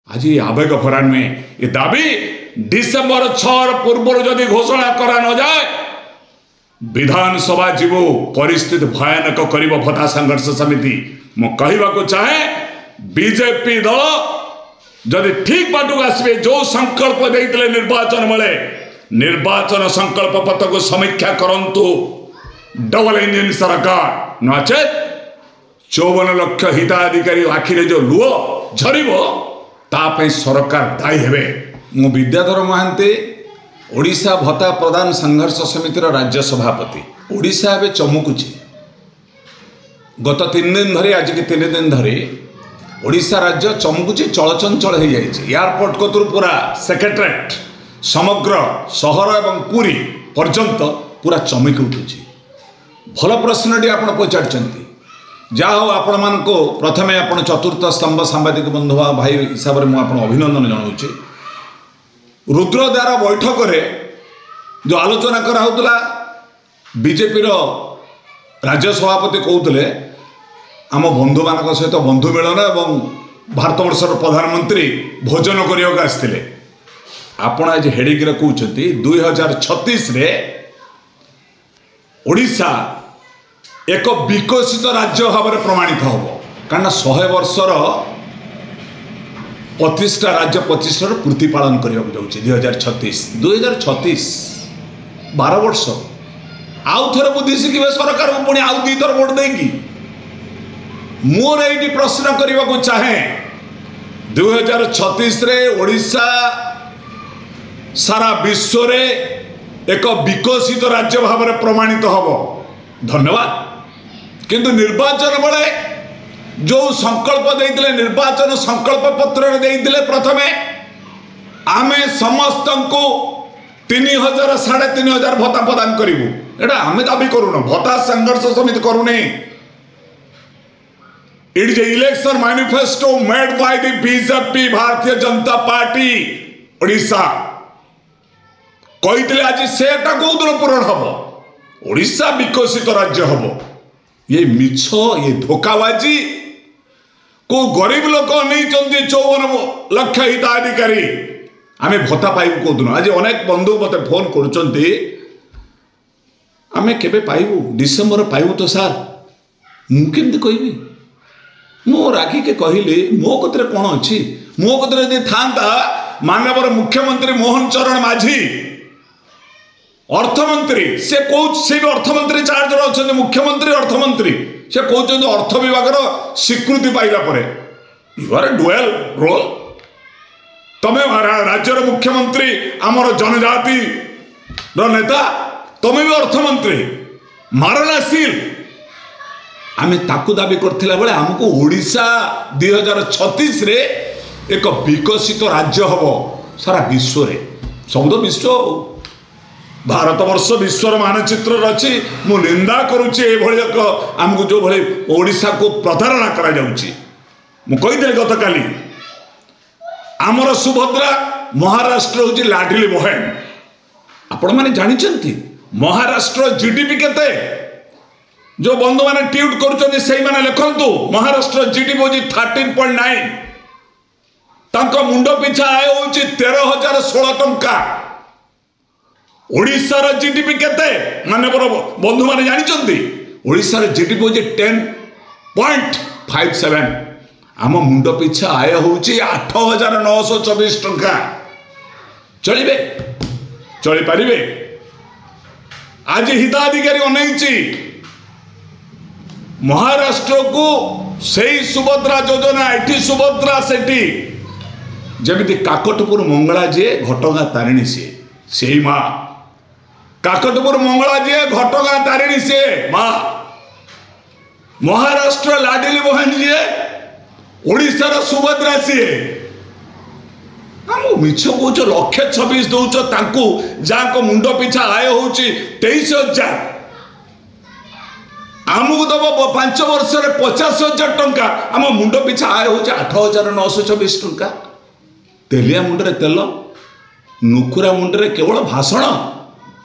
आज ये आवेग भरा नुहे ये दाबी डिसेम्बर 6 पूर्व जदि घोषणा करा न जाए विधानसभा जीव परिस्थिति भयानक कर भत्ता संघर्ष समिति मु कहवाक चाहे बीजेपी दल जदि ठीक बाटू आसवे जो संकल्प देते निर्वाचन बेले निर्वाचन संकल्प पत्र को समीक्षा करंतु डबल इंजिन सरकार नचेत 54 लाख हिताधिकारी आखिरे जो लुह झरिब तापे सरकार दायी हेबे। मु विद्याधर महांती ओडिशा भत्ता प्रदान संघर्ष समितिर राज्य सभापति। ओडिशा एवं चमुकुची गत 3 दिन धरी आज की 3 दिन धरी ओडिशा राज्य चमुकुची चलचंचल हो जाए। एयरपोर्ट कतुर पूरा सेक्रेटेरिएट समग्र सहर एवं पुरी पर्यंत पूरा चमकी उठुची। भल प्रश्नटी आप पचार जहा हो आपण मानको प्रथमे आपण चतुर्थ स्तंभ सांबादिक बंधु भाई हिसाब से मुझे अभिनंदन जनाऊँगी। रुद्रद्वार बैठक रे जो आलोचना कराला बीजेपी राज्य सभापति कहते आम बंधु मान सहित बंधु मिलन एवं भारत वर्षर प्रधानमंत्री भोजन करने आसते आपण आज हेडिंग कहते 2036 रे ओडिशा एक विकसित राज्य भाव में प्रमाणित हम कारण 100 वर्षर 25टा राज्य 25 पूर्ति पालन करने 2036 12 वर्ष आउ थे बुद्धि शिखे सरकार को पुणी आउ 2 थर भोट देगी। मोर ये प्रश्न करने को चाहे 2036 रे ओडिशा सारा विश्व रे एक विकसित राज्य भाव में प्रमाणित हम धन्यवाद। किंतु निर्वाचन बेले जो संकल्प देते निर्वाचन संकल्प पत्र देते प्रथमे आमे समस्त को 3000 3500 भत्ता प्रदान करूँ एटा आमे दाबी करूँ भत्ता संघर्ष समिति करूनी। It is election manifesto made by the BJP Bharatiya Janata party Odisha कहते आज सेटा कौन पूरण हम ओडिशा विकसित राज्य हम। ये मिछ ये धोखाबाजी को गरीब लोक नहीं 54 लाख हिताधिकारी आम भत्ता पाइबू कौन आज अनेक बंधु मत फोन करुँचे आम के पाइबू डिसेम्बर पाइबू तो सार मुझे कहबी मो राखी के कहली मो कतरे कौन अच्छी मो कतरे यदि था माननीय मुख्यमंत्री मोहन चरण माझी अर्थमंत्री से भी अर्थमंत्री चार्ज अच्छा मुख्यमंत्री अर्थमंत्री से कहते अर्थ विभाग स्वीकृति पाइला परे यू आर डुएल रोल तमे राज्यर मुख्यमंत्री आमर जनजाति नेता तमे भी अर्थमंत्री मारना सील आम ताकू दाबी करथिला बेले हमको ओडिशा 2036 रे एक विकसित राज्य हम सारा विश्व रे सब तो विश्व भारत वर्ष विश्वर मानचित्र अच्छी मु निंदा करुच्ची आमको जो भाई ओडिशा को प्रतारणा करा जाउची। मु कही गत काली आमर सुभद्रा महाराष्ट्र हूँ लाडली बहन आपण मैंने जानते महाराष्ट्र जीडीपी केते जो बंधु मैंने ट्वीट कर लिखु महाराष्ट्र जीडीपी हूँ 13.9 तांको मुंड पिछा आय हूँ 13,016 टंका। ओडिशार जीडीपी केते माने बंधु माने जानते ओडिशार जीडीपी हूँ 10.57 आम मुंड पिछा आय हूँ 8,924 टंका। चलिए चली पारे आज हिताधिकारी अनैची महाराष्ट्र को सही सुभद्रा योजना एटी सुभद्रा सेठी जमी काकटपुर मंगला जी घटगां तारिणी से माँ काकटपुर मंगला जी घटगां तारिणी से माँ महाराष्ट्र लाडली बहन जी ओडिशार सुभद्रा सी मिछ कौच 126 दौच जहाँ मुंड पिछा आय हूँ 23,000 आमको दब 5 वर्ष 50,000 टंका आम मुंड पिछा आय हूँ 8,924 टंका। तेलिया मुंडे तेल नुखुरा मुंडे केवल भाषण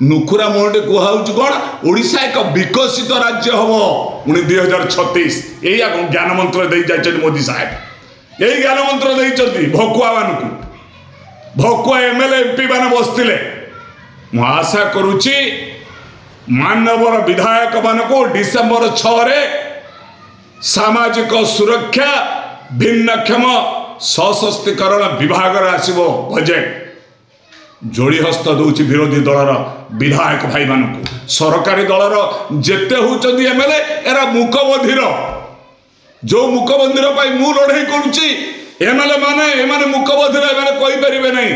नुखुरा मुंडे कहूँ कौन ओडिशा एक विकसित राज्य हम 2036 यही ज्ञान मंत्र दे जाए मोदी साहेब यही ज्ञान मंत्र देइचंती भकुआ मानकु भकुआ एमएलए एमपी मान बसथिले मु आशा करूची मानवर विधायक मानकु डिसेंबर 6 रे सामाजिक सुरक्षा भिन्नक्षम सशक्तिकरण विभाग आसबो बजेट जोड़ी हस्त दौची विरोधी दलर विधायक भाई मानकु सरकारी दलर जेते होचंदी एमएलए एरा मुकबधिर जो मुकबंधीर पाई मु लड़ाई करुची एमएलए माने एमाने मुकबधिर एमाने कहि परिबे नहीं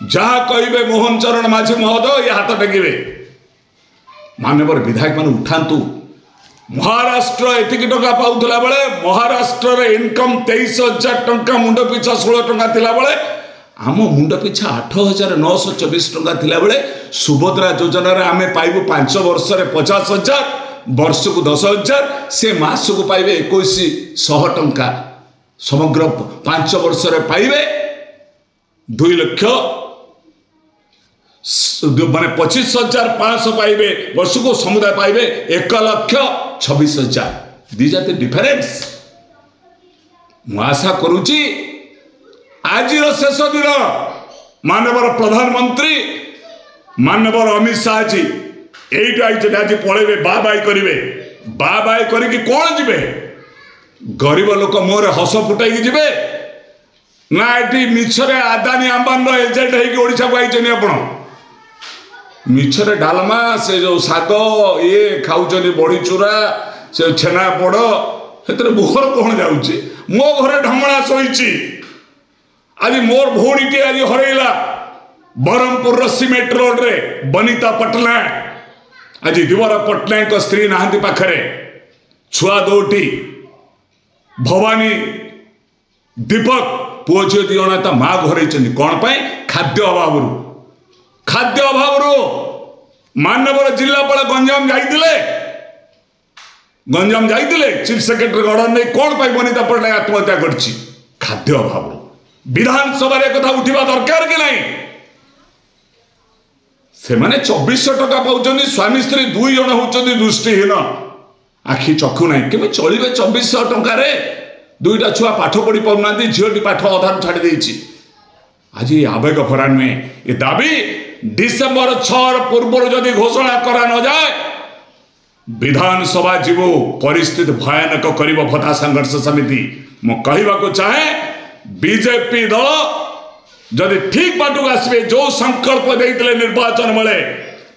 जहा कहिबे मोहन चरण माझी महोदय ये हाथ टेकिबे मानवर विधायक मान उठांतु महाराष्ट्र एतिकी टका पाउथला बेले महाराष्ट्र रे इनकम 23,000 टंका मुंड पिछा 16 टंका थिला बेले आम मुंड पिछा 8,924 टंका थिला बेले सुभद्रा योजना रे आमे पाइबु 5 वर्ष रे 50,000 वर्ष को 10,000 से मास को पाइबे 2,100 टंका समग्र 5 वर्ष रे पाइबे 2 लाख माने 25,500 पाइबे वर्ष को समुदाय पाइबे 1,26,000 दी जाते डिफरेंस मु आशा करूची आज शेष दिन मानवर प्रधानमंत्री मानवर अमित शाह जी यही आज पलैबे बा बाई करेंगे बा बाई करके कौन जीवे गरीब लोक मोहरे हस फुटाई जीवे ना ये मिछरे आदानी अंबानी एजेंट होड़ा को आई आप मिछरे डालमा से जो शाग ये खाऊ बड़ी चूरा से छेना पड़ से मोहर कौन जाऊँगी मो घरे ढमणा शोची आज मोर भौणी आज हरैला ब्रह्मपुर सीमेंट रोड रे बनीता पटनायक आज दिवर पट्टनायक स्त्री नहांती पाखरे छुआ दोटी भवानी दीपक पुओ झील दी जन माँ घर कौन पाई खाद्य अभाव मानवर जिलापाल गंजाम जाइए चीफ सेक्रेटरी गढ़ नहीं कौन पाई बनीता पट्टनायक आत्महत्या कर खाद्य अभाव विधानसभा कथा उठा दरकार कि नहीं से माने 2,400 टका पाउछन स्वामी स्त्री 2 जन होचन दृष्टिहीन आखि चक्षु नहीं केमे चलिबे 2,400 टका रे दुईटा छुआ पाठ पढ़ी पाउना झीटी पाठ अधार छाड़ी देछि आज ये आवेग भरा नुहे ये दाबी डिसेंबर 6 पूर्व जदि घोषणा करा न जाए विधानसभा जीवो परिस्थिति भयानक करिबो भत्ता संघर्ष समिति मु कहबा को चाहे बीजेपी दल जदि ठीक बाटू आसबे जो संकल्प देते निर्वाचन बेले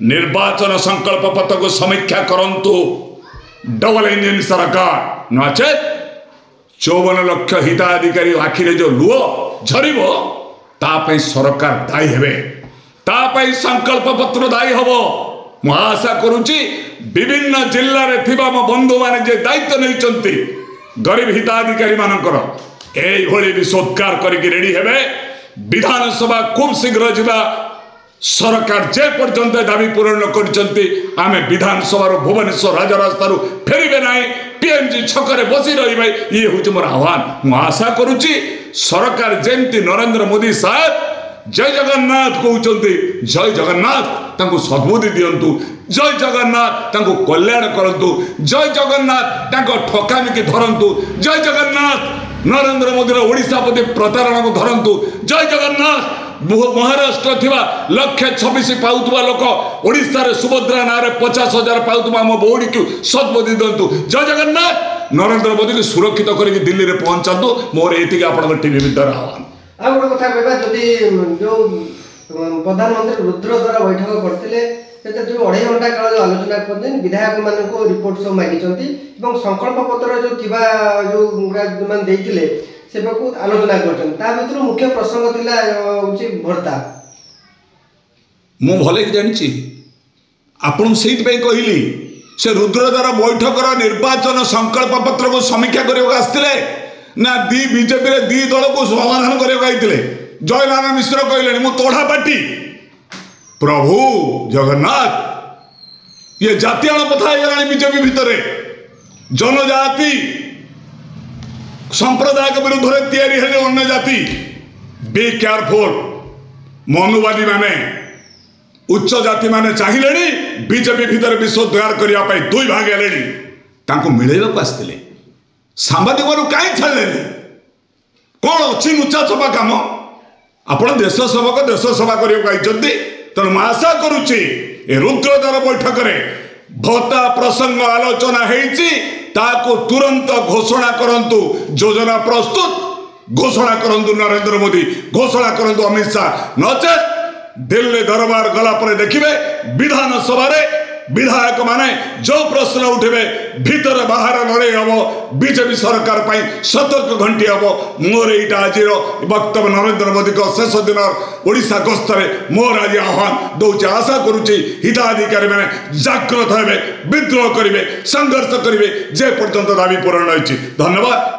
निर्वाचन संकल्प पत्र को समीक्षा करंतु डबल इंजिन सरकार नचेत 54 लाख हिताधिकारी आखिरे जो लुह झरिबो तापई सरकार दायी हेबे तापई संकल्प पत्र दायी हबो मु आशा करूची विभिन्न जिल्ला रे थिबा मो बंधु माने जे दायित्व नैचंती गरीब हिताधिकारी मानकर एई भली भी सत्कार करके रेडी हेबे विधानसभा खूब शीघ्र जा सरकार जे पर्यंत दाबी पूरण करछंती आमे विधानसभा भुवनेश्वर राजरास्ता फेरबे ना पीएमजी छकरे बसी रही ये हूँ मोर आह्वान मु आशा करुच्ची सरकार जमती नरेंद्र मोदी साहेब जय जगन्नाथ कहते जय जगन्नाथ तांको सद्बुद्धि दिंतु जय जगन्नाथ तांको कल्याण करंतु जय जगन्नाथ तांको ठकामी की धरंतु जय जगन्नाथ नरेंद्र मोदी ओडिशा प्रति प्रतारणा को धरंतु जय जगन्नाथ महाराष्ट्र थिबा 1,26,000 पाउथुबा लोक ओडिशा रे सुभद्रा ना रे 50,000 पाउथुबा मो बौड़ी को सद्बुद्धि दिंतु जय जगन्नाथ नरेंद्र मोदी को सुरक्षित करके दिल्ली रे पहुंचातु मोर एतिक आपण टीवी विद्यार आह्वान आ गोटे कथा कहबा जदि जो प्रधानमंत्री रुद्र द्वारा बैठक करथिले सेते जो 2.5 घंटा काल जो आलोचना करते विधायक मान को रिपोर्ट सब मागिचंती एवं संकल्प पत्र जो थिबा जो मान देइथिले से बाकू आलोचना करछन ता भितर मुख्य प्रसंग थिला उची भर्ता मु भले जानिछि आपण सेइत पे कहिली से रुद्र द्वारा बैठक निर्वाचन संकल्प पत्र को समीक्षा करबो आस्थिले ना दी बीजेपी रे दी दल को समाधान करबो आइथिले जयनारायण मिश्र कहले मु तोड़ा पार्टी प्रभु जगन्नाथ ये जातीय कथा है बीजेपी भितर जनजाति संप्रदाय के विरुद्ध में तैयारी है अन्य जाति बी केयरफुल मनुवादी माने उच्च जाति माने चाहिए बीजेपी भितर विश्व द्वार करने दुई भाग हेले मिलैवा को आसते सांबादिक कहीं छाड़े कौन अच्छी नुचा छपा काम आपण देश सेवक देश सेवा करते तेणु मैं आशा करुच्ची ए रुद्रद्वार बैठक में भत्ता प्रसंग आलोचना ताको तुरंत घोषणा करंतु योजना प्रस्तुत घोषणा करंतु नरेंद्र मोदी घोषणा करंतु अमित शाह नचेत दिल्ली दरबार गला पर देखिए विधानसभा विधायक माने जो प्रश्न उठे भीतर बाहर लड़े हम बीजेपी सरकार पाई सतर्क घंटी हम मोर यहाँ आज वक्तव्य नरेंद्र मोदी को शेष दिन ओडिशा गस्त मोर आज आह्वान दौचे आशा करुच्ची हिताधिकारी मैंने जागृत हे विद्रोह करेंगे संघर्ष करेंगे जे पर्यंत दाबी पूरण रही। धन्यवाद।